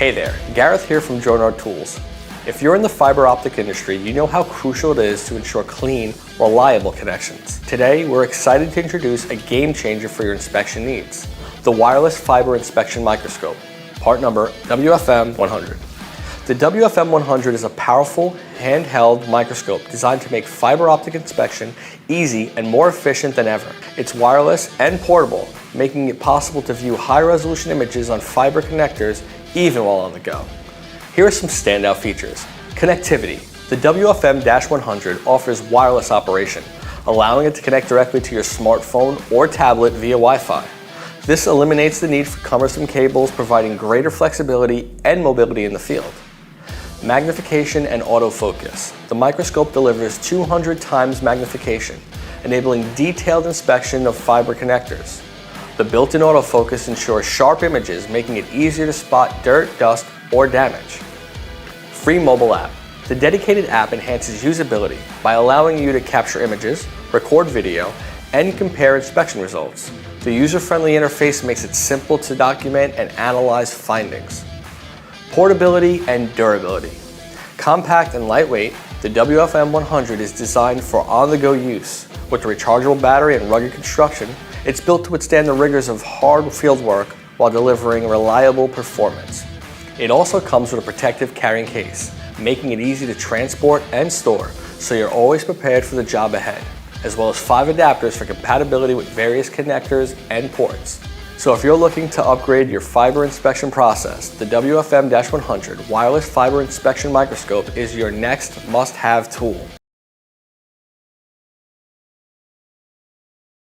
Hey there, Gareth here from Jonard Tools. If you're in the fiber optic industry, you know how crucial it is to ensure clean, reliable connections. Today, we're excited to introduce a game changer for your inspection needs, the Wireless Fiber Inspection Microscope, part number WFM-100. The WFM-100 is a powerful, handheld microscope designed to make fiber optic inspection easy and more efficient than ever. It's wireless and portable, making it possible to view high-resolution images on fiber connectors even while on the go. Here are some standout features. Connectivity. The WFM-100 offers wireless operation, allowing it to connect directly to your smartphone or tablet via Wi-Fi. This eliminates the need for cumbersome cables, providing greater flexibility and mobility in the field. Magnification and autofocus. The microscope delivers 200 times magnification, enabling detailed inspection of fiber connectors. The built-in autofocus ensures sharp images, making it easier to spot dirt, dust, or damage. Free mobile app. The dedicated app enhances usability by allowing you to capture images, record video, and compare inspection results. The user-friendly interface makes it simple to document and analyze findings. Portability and durability. Compact and lightweight, the WFM-100 is designed for on-the-go use. With a rechargeable battery and rugged construction, it's built to withstand the rigors of hard field work while delivering reliable performance. It also comes with a protective carrying case, making it easy to transport and store, so you're always prepared for the job ahead, as well as 5 adapters for compatibility with various connectors and ports. So if you're looking to upgrade your fiber inspection process, the WFM-100 Wireless Fiber Inspection Microscope is your next must-have tool.